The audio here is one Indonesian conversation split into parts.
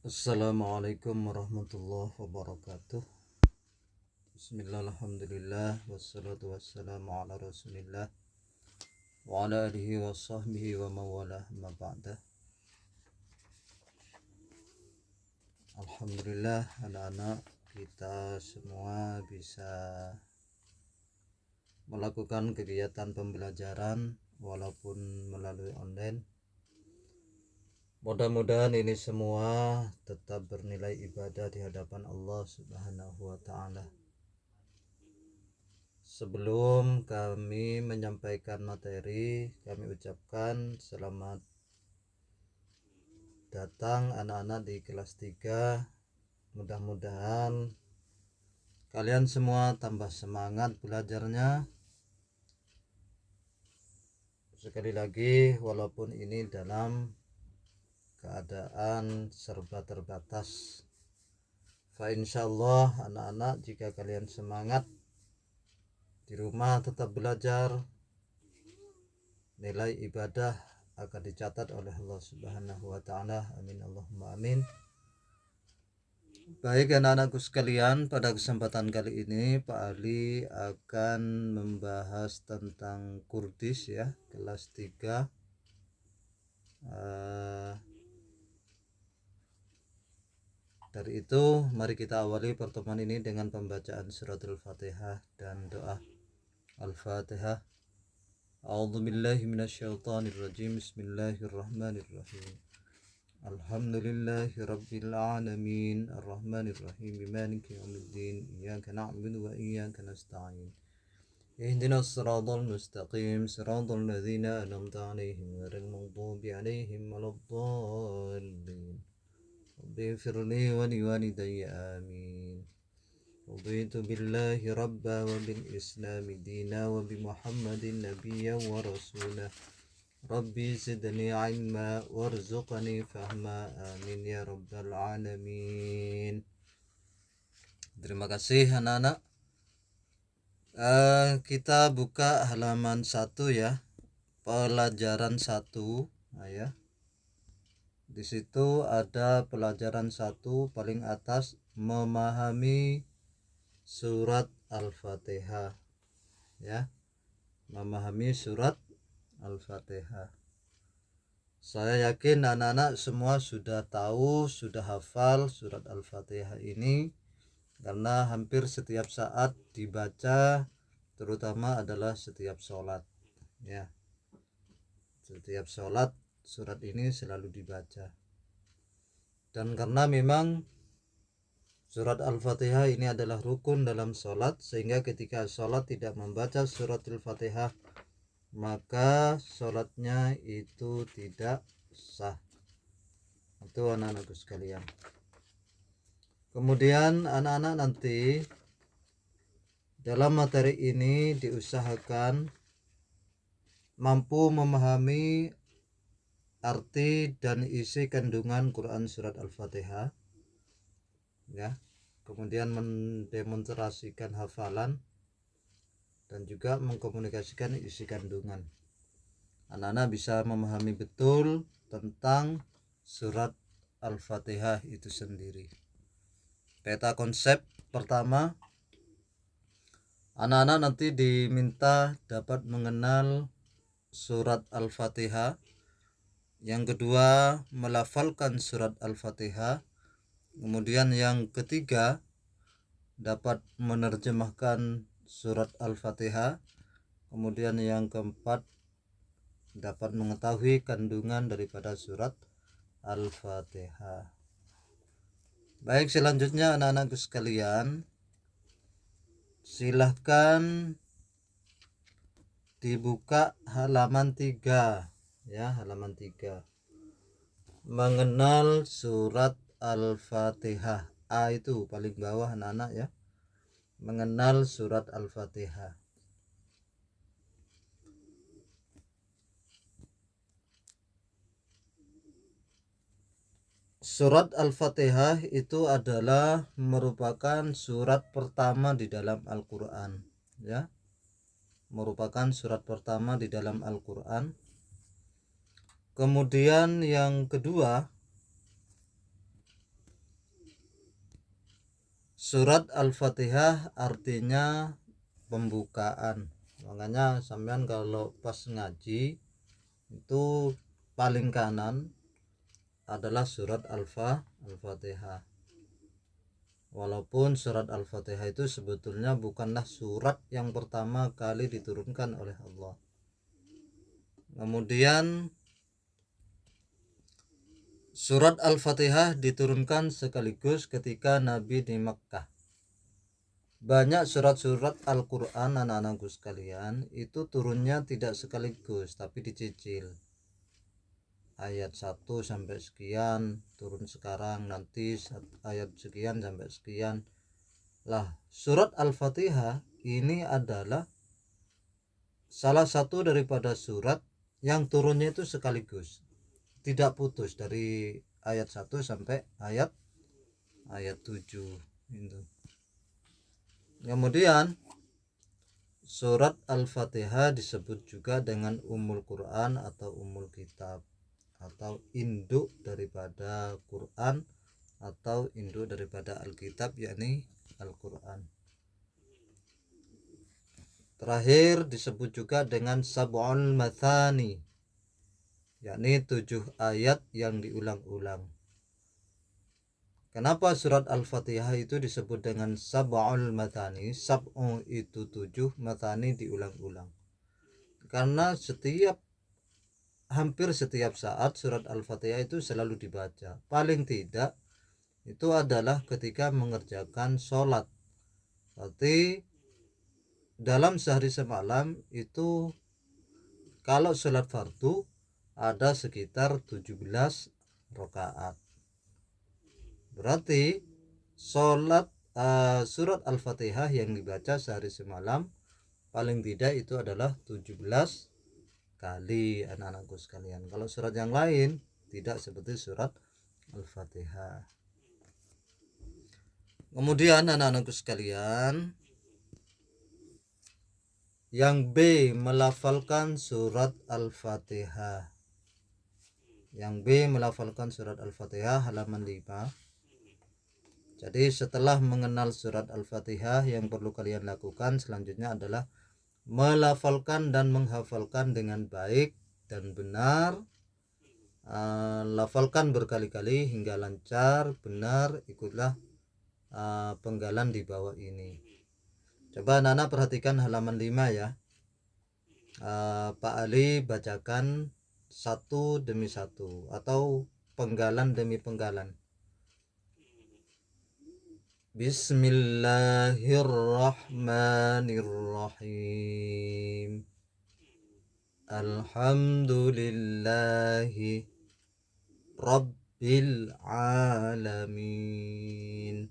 Assalamualaikum warahmatullahi wabarakatuh. Bismillah, alhamdulillah, wassalatu wassalamu ala rasulillah wa ala alihi wa sahbihi wa mawalah ma ba'da. Alhamdulillah, anak-anak kita semua bisa melakukan kegiatan pembelajaran walaupun melalui online. Mudah-mudahan ini semua tetap bernilai ibadah di hadapan Allah Subhanahu wa ta'ala. Sebelum kami menyampaikan materi, kami ucapkan selamat datang anak-anak di kelas 3. Mudah-mudahan kalian semua tambah semangat belajarnya. Sekali lagi, walaupun ini dalam keadaan serba terbatas, fa insyaallah anak-anak, jika kalian semangat di rumah tetap belajar, nilai ibadah akan dicatat oleh Allah Subhanahu wa ta'ala. Amin Allahumma amin. Baik anak-anakku sekalian, pada kesempatan kali ini Pak Ali akan membahas tentang Kurdish ya, kelas 3. Dari itu mari kita awali pertemuan ini dengan pembacaan suratul Fatihah dan doa. Al-Fatihah. A'udzu billahi minasyaitonir rajim. Bismillahirrahmanirrahim. Alhamdulillahi rabbil alamin, arrahmanir rahim, maliki yaumiddin, iyyaka na'budu wa iyyaka nasta'in. Ihdinas siratal mustaqim, siratal ladzina an'amta 'alaihim ghairil maghdubi 'alaihim waladdallin. Rabbi ighfirli wa liwalidayya amin. Raditu billahi rabba wa bil islami dina wa bi Muhammadin nabiyya wa rasulah. Rabbi zidni ilma warzuqni fahma, amin ya rabbal alamin. Terima kasih anak-anak. Kita buka halaman 1 ya, pelajaran 1 ya. Di situ ada pelajaran 1 paling atas, memahami surat Al-Fatihah ya. Memahami surat Al-Fatihah. Saya yakin anak-anak semua sudah tahu, sudah hafal surat Al-Fatihah ini, karena hampir setiap saat dibaca, terutama adalah setiap sholat ya. Setiap sholat surat ini selalu dibaca. Dan karena memang surat Al-Fatihah ini adalah rukun dalam sholat, sehingga ketika sholat tidak membaca surat Al-Fatihah, maka sholatnya itu tidak sah. Itu anak-anakku sekalian. Kemudian anak-anak nanti dalam materi ini diusahakan mampu memahami arti dan isi kandungan Quran surat Al-Fatihah ya. Kemudian mendemonstrasikan hafalan dan juga mengkomunikasikan isi kandungan. Anak-anak bisa memahami betul tentang surat Al-Fatihah itu sendiri. Peta konsep pertama, anak-anak nanti diminta dapat mengenal surat Al-Fatihah. Yang kedua, melafalkan surat Al-Fatihah. Kemudian yang ketiga, dapat menerjemahkan surat Al-Fatihah. Kemudian yang keempat, dapat mengetahui kandungan daripada surat Al-Fatihah. Baik, selanjutnya anak-anakku sekalian, silahkan dibuka halaman 3 ya, halaman 3. Mengenal surat Al-Fatihah. A itu paling bawah anak-anak ya. Mengenal surat Al-Fatihah. Surat Al-Fatihah itu adalah merupakan surat pertama di dalam Al-Quran ya. Merupakan surat pertama di dalam Al-Quran. Kemudian yang kedua, Surat Al-Fatihah artinya pembukaan. Makanya sampean kalau pas ngaji itu paling kanan adalah surat Al-Fatihah. Walaupun surat Al-Fatihah itu sebetulnya bukanlah surat yang pertama kali diturunkan oleh Allah. Kemudian surat Al-Fatihah diturunkan sekaligus ketika Nabi di Mekkah. Banyak surat-surat Al-Quran anak-anakku sekalian itu turunnya tidak sekaligus tapi dicicil. Ayat 1 sampai sekian turun sekarang, nanti ayat sekian sampai sekian. Lah, surat Al-Fatihah ini adalah salah satu daripada surat yang turunnya itu sekaligus, tidak putus dari ayat 1 sampai ayat 7 itu. Kemudian surat Al-Fatihah disebut juga dengan Ummul Quran atau Ummul Kitab, atau induk daripada Quran atau induk daripada Alkitab, yakni Al-Quran. Terakhir disebut juga dengan Sab'ul Mathani, yakni 7 ayat yang diulang-ulang. Kenapa surat Al-Fatihah itu disebut dengan Sab'ul Mathani? Sab'u itu 7, Mathani diulang-ulang. Karena hampir setiap saat surat Al-Fatihah itu selalu dibaca. Paling tidak itu adalah ketika mengerjakan sholat. Berarti dalam sehari semalam itu kalau sholat fardu ada sekitar 17 rakaat. Berarti sholat surat Al-Fatihah yang dibaca sehari semalam paling tidak itu adalah 17 kali anak-anakku sekalian. Kalau surat yang lain tidak seperti surat Al-Fatihah. Kemudian anak-anakku sekalian, yang B melafalkan surat Al-Fatihah. Yang B melafalkan surat Al-Fatihah halaman 5. Jadi setelah mengenal surat Al-Fatihah, yang perlu kalian lakukan selanjutnya adalah melafalkan dan menghafalkan dengan baik dan benar. Lafalkan berkali-kali hingga lancar, benar. Ikutlah penggalan di bawah ini. Coba anak-anak perhatikan halaman 5 ya. Pak Ali bacakan satu demi satu atau penggalan demi penggalan. Bismillahirrahmanirrahim. Alhamdulillahi Rabbil alamin.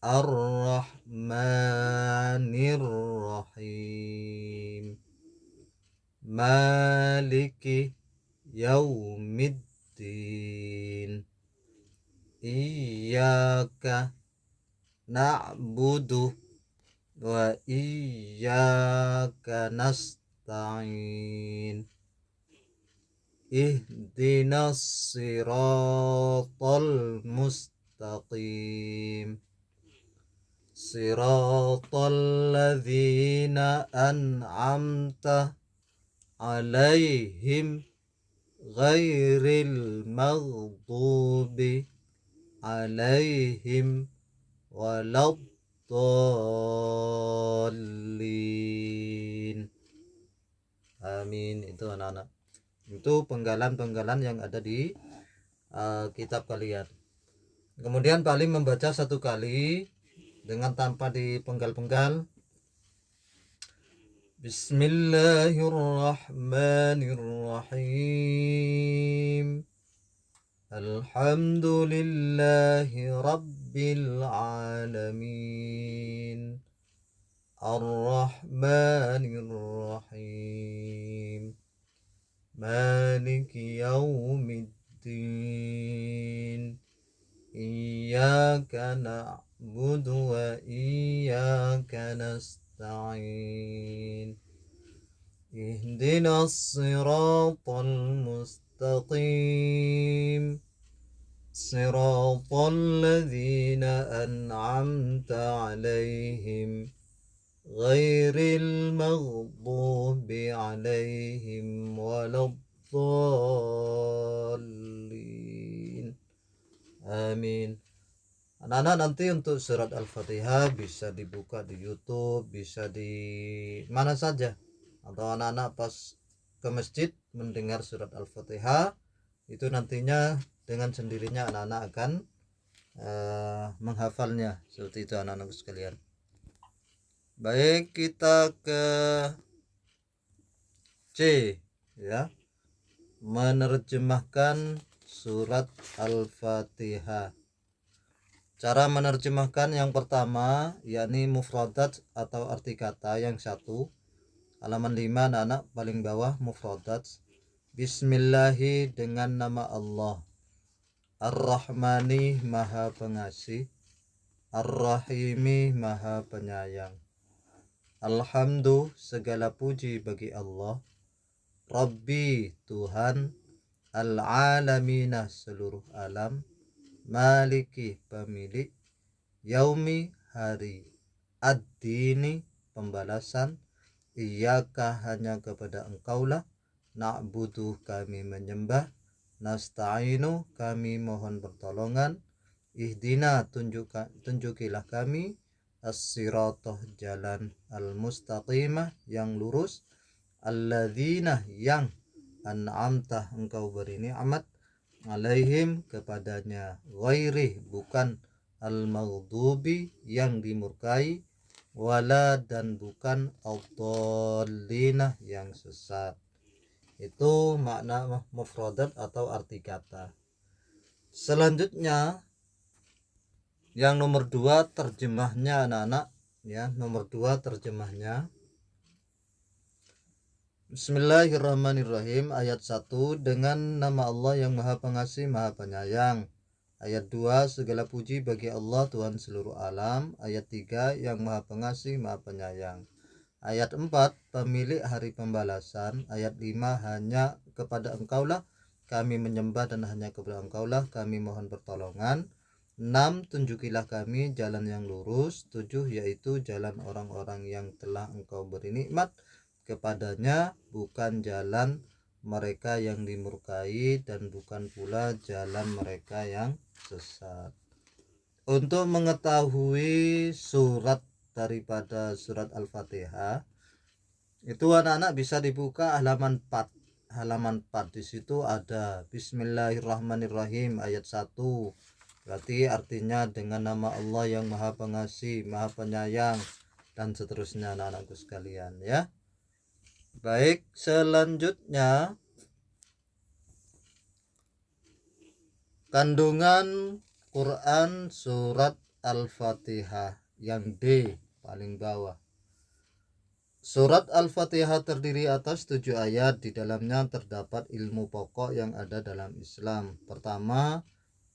Ar-Rahmanir-Rahim. Maliki Yaumiddin. Iyyaka na'budu wa iyyaka nasta'in. Ihdinas siratal mustaqim. Siratal ladzina an'amta alaihim ghairil maghdubi alaihim waladdallin. Amin. Itu anak-anak, itu penggalan-penggalan yang ada di kitab kalian. Kemudian paling membaca satu kali dengan tanpa dipenggal-penggal. Bismillahirrahmanirrahim. Alhamdulillahi Rabbil alamin. Ar-Rahmanir-Rahim. Maliki Yaumiddin. Iyyaka na'budu wa iyyaka nasta'in. Ihdinas siratal mustaqim. Siratal ladzina an'amta 'alaihim ghairil maghdubi 'alaihim waladdallin. Amin. Anak-anak, nanti untuk surat Al-Fatihah bisa dibuka di YouTube, bisa di mana saja, atau anak-anak pas ke masjid mendengar surat Al-Fatihah, itu nantinya dengan sendirinya anak-anak akan menghafalnya. Seperti itu anak-anak sekalian. Baik, kita ke C, ya, menerjemahkan surat Al-Fatihah. Cara menerjemahkan yang pertama yakni mufradat atau arti kata yang satu. Halaman 5 anak-anak paling bawah mufradat. Bismillahi dengan nama Allah. Ar-Rahmani maha pengasih. Ar-Rahimi maha penyayang. Alhamdu segala puji bagi Allah. Rabbi Tuhan. Al-alamina seluruh alam. Maliki pemilik, yaumi hari, ad-dini pembalasan, iyyaka hanya kepada engkaulah, na'budu kami menyembah, nasta'inu kami mohon pertolongan, ihdina tunjukilah kami, as-siratoh jalan al-mustaqimah yang lurus, alladzina yang an'amta engkau beri nikmat, alaihim kepadanya, ghairi bukan, al-maghdubi yang dimurkai, wala dan bukan, ad-dallina yang sesat. Itu makna mufradat atau arti kata. Selanjutnya yang nomor 2 terjemahnya anak-anak, ya, nomor 2 terjemahnya. Bismillahirrahmanirrahim. Ayat 1, dengan nama Allah yang maha pengasih maha penyayang. Ayat 2, segala puji bagi Allah Tuhan seluruh alam. Ayat 3, yang maha pengasih maha penyayang. Ayat 4, pemilik hari pembalasan. Ayat 5, hanya kepada engkaulah kami menyembah dan hanya kepada engkaulah kami mohon pertolongan. 6, tunjukilah kami jalan yang lurus. 7, yaitu jalan orang-orang yang telah engkau beri nikmat kepadanya, bukan jalan mereka yang dimurkai dan bukan pula jalan mereka yang sesat. Untuk mengetahui surat daripada surat Al-Fatihah, itu anak-anak bisa dibuka halaman 4. Halaman 4 di situ ada Bismillahirrahmanirrahim ayat 1. Berarti artinya dengan nama Allah yang maha pengasih, maha penyayang, dan seterusnya anak-anakku sekalian, ya. Baik, selanjutnya kandungan Quran surat Al-Fatihah yang D paling bawah. Surat Al-Fatihah terdiri atas 7 ayat. Di dalamnya terdapat ilmu pokok yang ada dalam Islam. Pertama,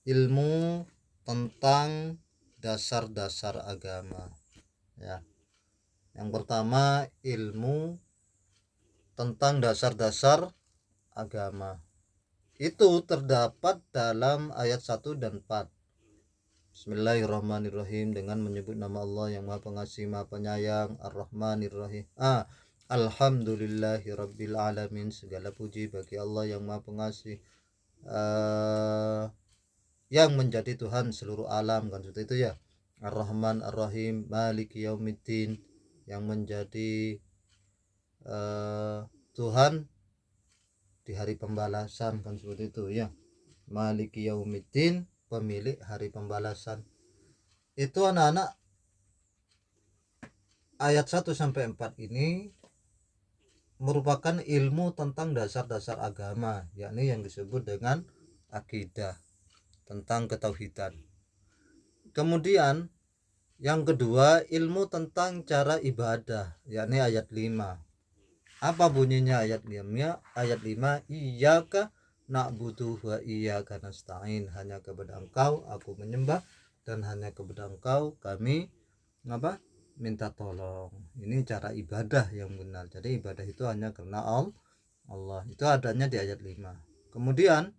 ilmu tentang dasar-dasar agama, ya. Yang pertama, ilmu tentang dasar-dasar agama. Itu terdapat dalam ayat 1 dan 4. Bismillahirrahmanirrahim, dengan menyebut nama Allah yang maha pengasih maha penyayang. Ar-Rahmanirrahim. Alhamdulillahi rabbil alamin, segala puji bagi Allah yang maha pengasih, yang menjadi Tuhan seluruh alam, kan seperti itu ya. Ar-Rahman Ar-Rahim, Maliki Yaumiddin, yang menjadi Tuhan di hari pembalasan, kan seperti itu ya. Maliki Yaumiddin, pemilik hari pembalasan. Itu anak-anak ayat 1 sampai 4 ini merupakan ilmu tentang dasar-dasar agama, yakni yang disebut dengan akidah, tentang ketauhidan. Kemudian yang kedua, ilmu tentang cara ibadah, yakni ayat 5. Apa bunyinya ayat 5? Ayat 5, iyyaka na'budu wa iyyaka nasta'in, hanya kepada engkau aku menyembah dan hanya kepada engkau kami minta tolong. Ini cara ibadah yang benar. Jadi ibadah itu hanya karena Allah. Itu adanya di ayat 5. Kemudian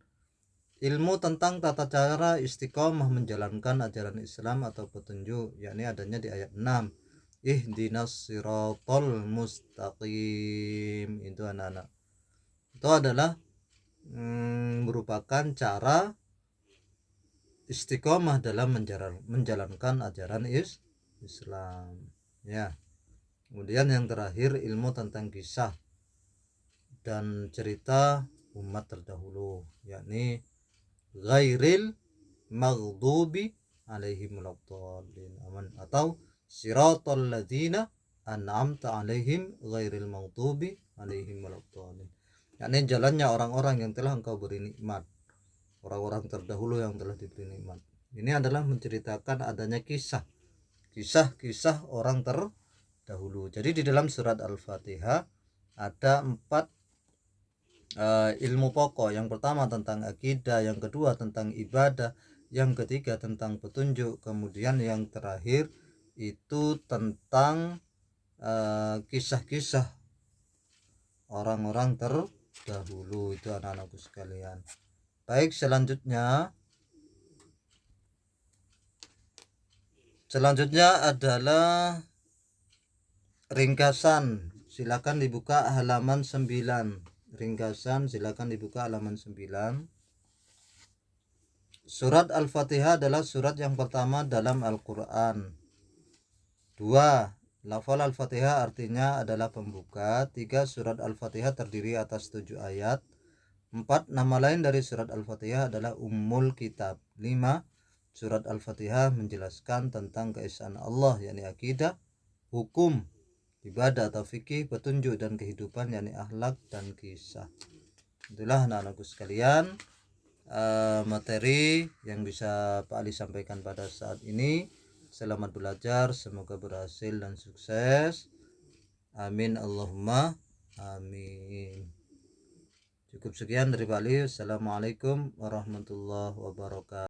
ilmu tentang tata cara istiqomah menjalankan ajaran Islam atau petunjuk, yakni adanya di ayat 6. Ihdinas siratal mustaqim. Itu anak-anak. Itu adalah merupakan cara istiqomah dalam menjalankan ajaran Islam. Ya. Kemudian yang terakhir ilmu tentang kisah dan cerita umat terdahulu, yakni ghairil maghdubi alaihim waladdallin, atau siratal ladzina an'amta alaihim ghairil maghdubi alaihim waladdallin, yakni jalannya orang-orang yang telah engkau beri nikmat, orang-orang terdahulu yang telah diberi nikmat. Ini adalah menceritakan adanya kisah-kisah orang terdahulu. Jadi di dalam surat Al-Fatihah ada 4 ilmu pokok. Yang pertama tentang akidah, yang kedua tentang ibadah, yang ketiga tentang petunjuk, kemudian yang terakhir itu tentang kisah-kisah orang-orang terdahulu. Itu anak-anakku sekalian. Baik, selanjutnya adalah ringkasan. Silakan dibuka halaman 9. Ringkasan silakan dibuka halaman 9. Surat Al-Fatihah adalah surat yang pertama dalam Al-Quran. 2. Lafal Al-Fatihah artinya adalah pembuka. 3. Surat Al-Fatihah terdiri atas 7 ayat. 4. Nama lain dari surat Al-Fatihah adalah Ummul Kitab. 5. Surat Al-Fatihah menjelaskan tentang keesaan Allah, yakni akidah, hukum, ibadah atau fikih, petunjuk dan kehidupan, yakni akhlak dan kisah. Itulah anak-anakku sekalian materi yang bisa Pak Ali sampaikan pada saat ini. Selamat belajar, semoga berhasil dan sukses. Amin Allahumma amin. Cukup sekian dari Pak Ali. Assalamualaikum warahmatullahi wabarakatuh.